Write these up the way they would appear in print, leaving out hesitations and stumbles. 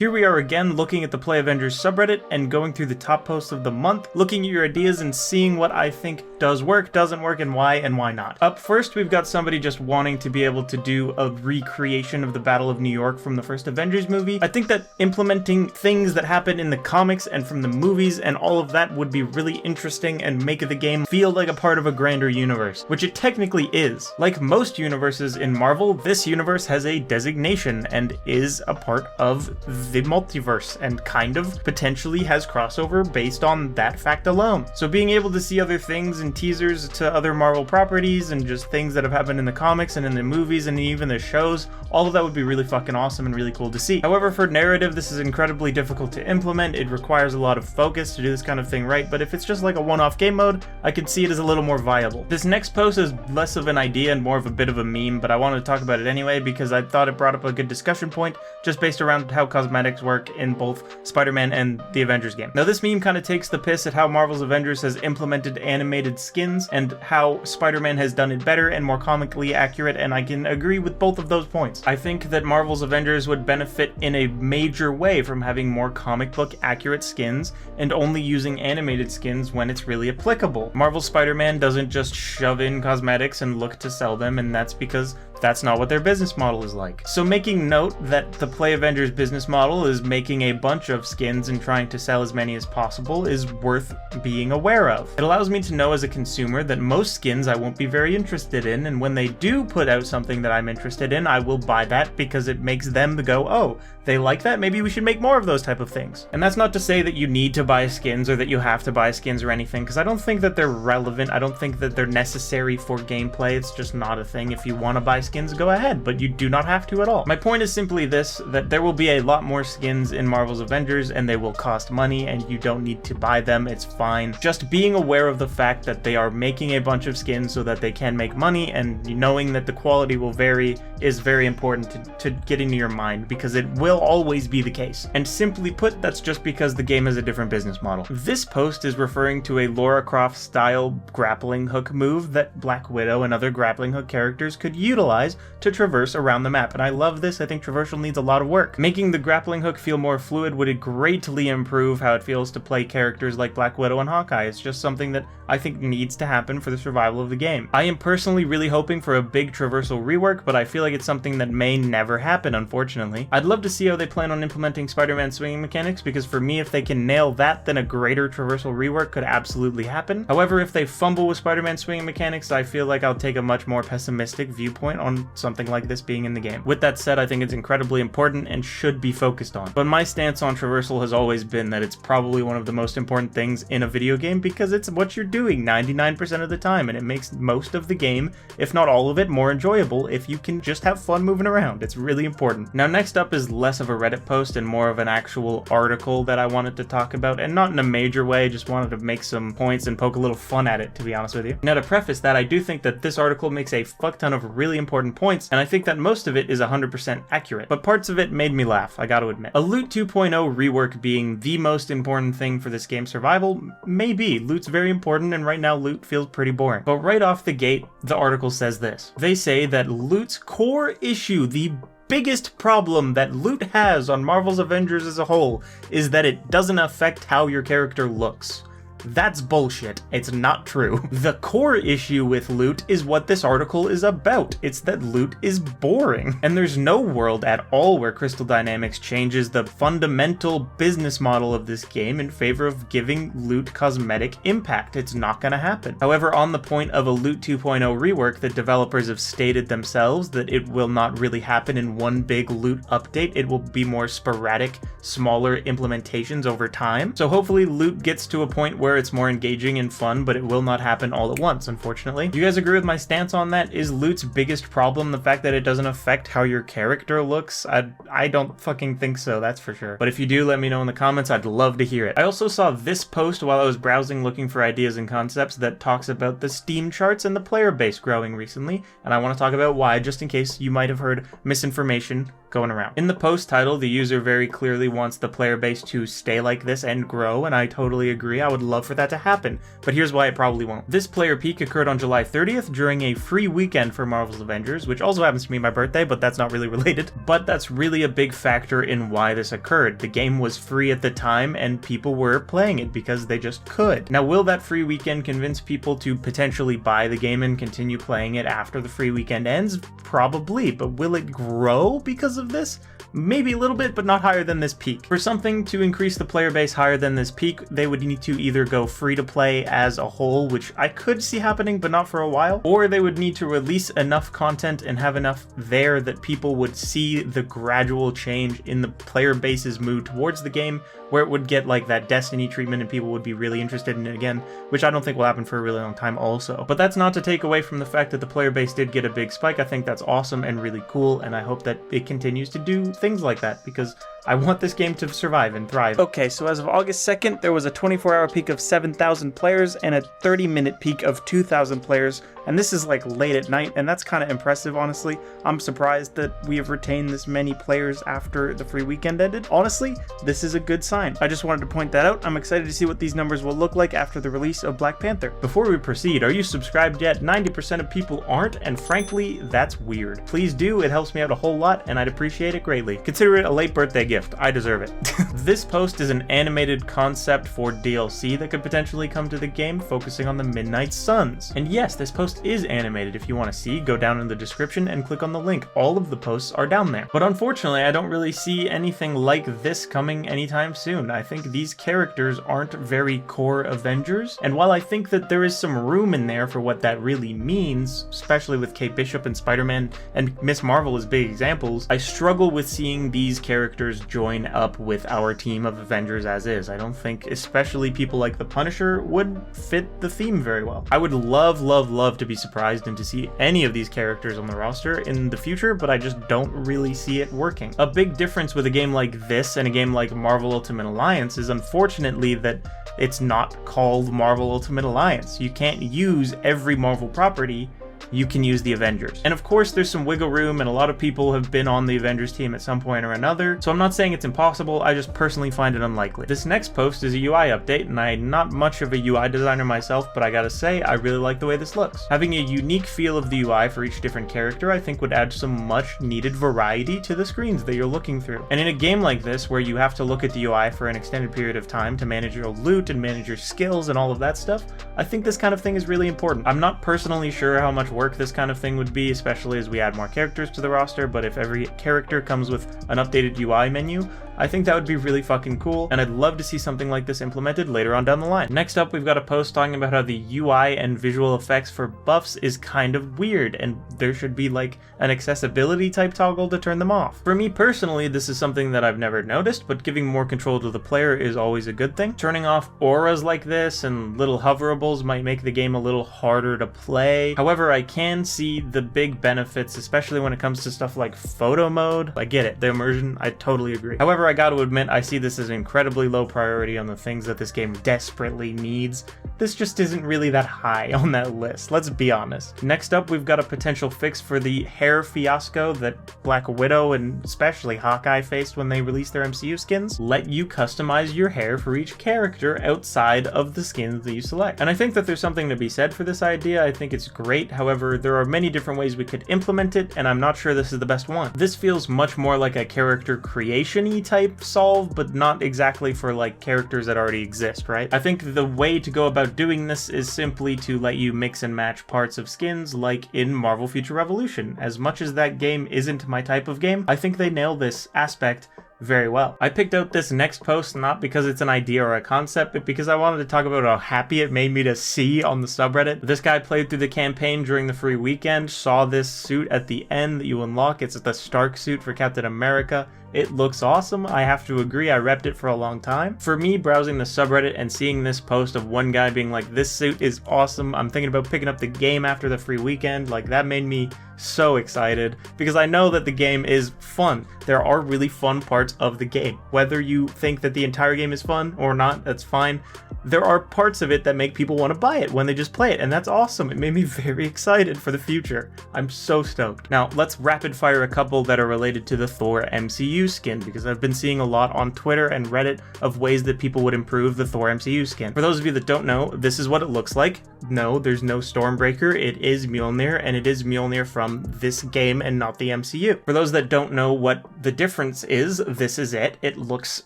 Here we are again looking at the Play Avengers subreddit and going through the top posts of the month, looking at your ideas and seeing what I think does work, doesn't work, and why not. Up first, we've got somebody just wanting to be able to do a recreation of the Battle of New York from the first Avengers movie. I think that implementing things that happen in the comics and from the movies and all of that would be really interesting and make the game feel like a part of a grander universe, which it technically is. Like most universes in Marvel, this universe has a designation and is a part of the multiverse and kind of potentially has crossover based on that fact alone. So being able to see other things and teasers to other Marvel properties and just things that have happened in the comics and in the movies and even the shows, all of that would be really fucking awesome and really cool to see. However, for narrative, this is incredibly difficult to implement. It requires a lot of focus to do this kind of thing right, but if it's just like a one-off game mode, I could see it as a little more viable. This next post is less of an idea and more of a bit of a meme, but I wanted to talk about it anyway because I thought it brought up a good discussion point just based around how cosmetics work in both Spider-Man and the Avengers game. Now this meme kind of takes the piss at how Marvel's Avengers has implemented animated skins and how Spider-Man has done it better and more comically accurate, and I can agree with both of those points. I think that Marvel's Avengers would benefit in a major way from having more comic book accurate skins and only using animated skins when it's really applicable. Marvel's Spider-Man doesn't just shove in cosmetics and look to sell them, and that's because that's not what their business model is like. So making note that the Play Avengers business model is making a bunch of skins and trying to sell as many as possible is worth being aware of. It allows me to know as a consumer that most skins I won't be very interested in, and when they do put out something that I'm interested in, I will buy that because it makes them go, oh, they like that, maybe we should make more of those type of things. And that's not to say that you need to buy skins or that you have to buy skins or anything, because I don't think that they're relevant. I don't think that they're necessary for gameplay. It's just not a thing. If you want to buy skins, go ahead, but you do not have to at all. My point is simply this, that there will be a lot more skins in Marvel's Avengers and they will cost money and you don't need to buy them. It's fine. Just being aware of the fact that they are making a bunch of skins so that they can make money, and knowing that the quality will vary is very important to get into your mind, because it will always be the case. And simply put, that's just because the game has a different business model. This post is referring to a Lara Croft style grappling hook move that Black Widow and other grappling hook characters could utilize to traverse around the map, and I love this. I think traversal needs a lot of work. Making the grappling hook feel more fluid would greatly improve how it feels to play characters like Black Widow and Hawkeye. It's just something that I think needs to happen for the survival of the game. I am personally really hoping for a big traversal rework, but I feel like it's something that may never happen, unfortunately. I'd love to see how they plan on implementing Spider-Man swinging mechanics, because for me, if they can nail that, then a greater traversal rework could absolutely happen. However, if they fumble with Spider-Man swinging mechanics, I feel like I'll take a much more pessimistic viewpoint on something like this being in the game. With that said, I think it's incredibly important and should be focused on. But my stance on traversal has always been that it's probably one of the most important things in a video game, because it's what you're doing 99% of the time, and it makes most of the game, if not all of it, more enjoyable if you can just have fun moving around. It's really important. Now next up is less of a Reddit post and more of an actual article that I wanted to talk about, and not in a major way, just wanted to make some points and poke a little fun at it, to be honest with you. Now to preface that, I do think that this article makes a fuck ton of really important points, and I think that most of it is 100% accurate, but parts of it made me laugh, I gotta admit. A Loot 2.0 rework being the most important thing for this game's survival, maybe. Loot's very important, and right now loot feels pretty boring. But right off the gate, the article says this. They say that loot's core issue, the biggest problem that loot has on Marvel's Avengers as a whole, is that it doesn't affect how your character looks. That's bullshit. It's not true. The core issue with loot is what this article is about. It's that loot is boring. And there's no world at all where Crystal Dynamics changes the fundamental business model of this game in favor of giving loot cosmetic impact. It's not gonna happen. However, on the point of a Loot 2.0 rework, the developers have stated themselves that it will not really happen in one big loot update. It will be more sporadic, smaller implementations over time. So hopefully loot gets to a point where it's more engaging and fun, but it will not happen all at once, unfortunately. Do you guys agree with my stance on that? Is loot's biggest problem the fact that it doesn't affect how your character looks? I don't fucking think so, that's for sure. But if you do, let me know in the comments. I'd love to hear it. I also saw this post while I was browsing looking for ideas and concepts that talks about the Steam charts and the player base growing recently, and I want to talk about why, just in case you might have heard misinformation going around. In the post title, the user very clearly wants the player base to stay like this and grow, and I totally agree. I would love for that to happen, but here's why it probably won't. This player peak occurred on July 30th during a free weekend for Marvel's Avengers, which also happens to be my birthday, but that's not really related. But that's really a big factor in why this occurred. The game was free at the time, and people were playing it because they just could. Now, will that free weekend convince people to potentially buy the game and continue playing it after the free weekend ends? Probably, but will it grow because of this? Maybe a little bit, but not higher than this peak. For something to increase the player base higher than this peak, they would need to either go free to play as a whole, which I could see happening, but not for a while, or they would need to release enough content and have enough there that people would see the gradual change in the player base's mood towards the game, where it would get like that Destiny treatment and people would be really interested in it again, which I don't think will happen for a really long time also. But that's not to take away from the fact that the player base did get a big spike. I think that's awesome and really cool, and I hope that it continues to do things like that, because I want this game to survive and thrive. Okay, so as of August 2nd, there was a 24-hour peak of 7,000 players and a 30-minute peak of 2,000 players, and this is like late at night, and that's kind of impressive, honestly. I'm surprised that we have retained this many players after the free weekend ended. Honestly, this is a good sign. I just wanted to point that out. I'm excited to see what these numbers will look like after the release of Black Panther. Before we proceed, are you subscribed yet? 90% of people aren't, and frankly, that's weird. Please do, it helps me out a whole lot, and I'd appreciate it greatly. Consider it a late birthday gift. I deserve it. This post is an animated concept for DLC that could potentially come to the game, focusing on the Midnight Suns. And yes, this post is animated. If you want to see, go down in the description and click on the link. All of the posts are down there. But unfortunately, I don't really see anything like this coming anytime soon. I think these characters aren't very core Avengers, and while I think that there is some room in there for what that really means, especially with Kate Bishop and Spider-Man and Miss Marvel as big examples, I struggle with seeing these characters join up with our team of Avengers as is. I don't think especially people like the Punisher would fit the theme very well. I would love to be surprised and to see any of these characters on the roster in the future, but I just don't really see it working. A big difference with a game like this and a game like Marvel Ultimate Alliance is unfortunately that it's not called Marvel Ultimate Alliance. You can't use every Marvel property. You can use the Avengers. And of course, there's some wiggle room, and a lot of people have been on the Avengers team at some point or another, so I'm not saying it's impossible, I just personally find it unlikely. This next post is a UI update, and I'm not much of a UI designer myself, but I gotta say, I really like the way this looks. Having a unique feel of the UI for each different character, I think would add some much needed variety to the screens that you're looking through. And in a game like this, where you have to look at the UI for an extended period of time to manage your loot and manage your skills and all of that stuff, I think this kind of thing is really important. I'm not personally sure how much work this kind of thing would be, especially as we add more characters to the roster, but if every character comes with an updated UI menu, I think that would be really fucking cool, and I'd love to see something like this implemented later on down the line. Next up, we've got a post talking about how the UI and visual effects for buffs is kind of weird, and there should be like an accessibility type toggle to turn them off. For me personally, this is something that I've never noticed, but giving more control to the player is always a good thing. Turning off auras like this and little hoverables might make the game a little harder to play. However, I can see the big benefits, especially when it comes to stuff like photo mode. I get it, the immersion, I totally agree. However, I gotta admit, I see this as incredibly low priority on the things that this game desperately needs. This just isn't really that high on that list, let's be honest. Next up, we've got a potential fix for the hair fiasco that Black Widow and especially Hawkeye faced when they released their MCU skins. Let you customize your hair for each character outside of the skins that you select. And I think that there's something to be said for this idea. I think it's great. However, there are many different ways we could implement it, and I'm not sure this is the best one. This feels much more like a character creation-y type solve, but not exactly for like characters that already exist, right? I think the way to go about doing this is simply to let you mix and match parts of skins like in Marvel Future Revolution. As much as that game isn't my type of game, I think they nail this aspect very well. I picked out this next post not because it's an idea or a concept, but because I wanted to talk about how happy it made me to see on the subreddit. This guy played through the campaign during the free weekend, saw this suit at the end that you unlock. It's the Stark suit for Captain America. It looks awesome. I have to agree, I repped it for a long time. For me, browsing the subreddit and seeing this post of one guy being like, this suit is awesome, I'm thinking about picking up the game after the free weekend, like that made me so excited because I know that the game is fun. There are really fun parts of the game. Whether you think that the entire game is fun or not, that's fine. There are parts of it that make people want to buy it when they just play it, and that's awesome. It made me very excited for the future. I'm so stoked. Now, let's rapid fire a couple that are related to the Thor MCU skin, because I've been seeing a lot on Twitter and Reddit of ways that people would improve the Thor MCU skin. For those of you that don't know, this is what it looks like. No, there's no Stormbreaker. It is Mjolnir, and it is Mjolnir from this game and not the MCU. For those that don't know what the difference is, this is it. It looks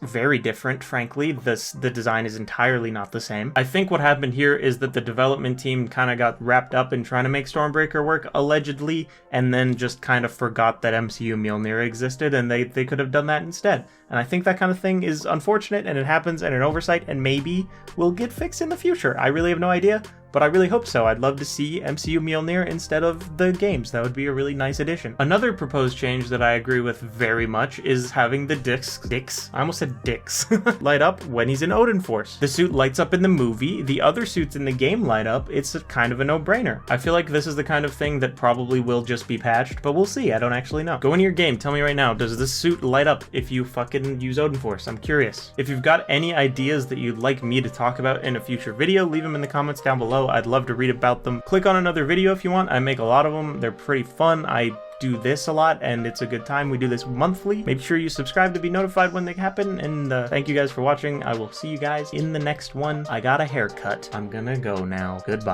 very different, frankly. The design is entirely not the same. I think what happened here is that the development team kind of got wrapped up in trying to make Stormbreaker work, allegedly, and then just kind of forgot that MCU Mjolnir existed, and they could have done that instead. And I think that kind of thing is unfortunate, and it happens, and an oversight, and maybe will get fixed in the future. I really have no idea, but I really hope so. I'd love to see MCU Mjolnir instead of the games. That would be a really nice addition. Another proposed change that I agree with very much is having the dicks, I almost said dicks, light up when he's in Odin Force. The suit lights up in the movie, the other suits in the game light up, it's kind of a no-brainer. I feel like this is the kind of thing that probably will just be patched, but we'll see, I don't actually know. Go into your game, tell me right now, does this suit light up if you fucking use Odin Force? I'm curious. If you've got any ideas that you'd like me to talk about in a future video, leave them in the comments down below. I'd love to read about them. Click on another video if you want. I make a lot of them. They're pretty fun. I do this a lot and it's a good time. We do this monthly. Make sure you subscribe to be notified when they happen, and thank you guys for watching. I will see you guys in the next one. I got a haircut. I'm gonna go now. Goodbye.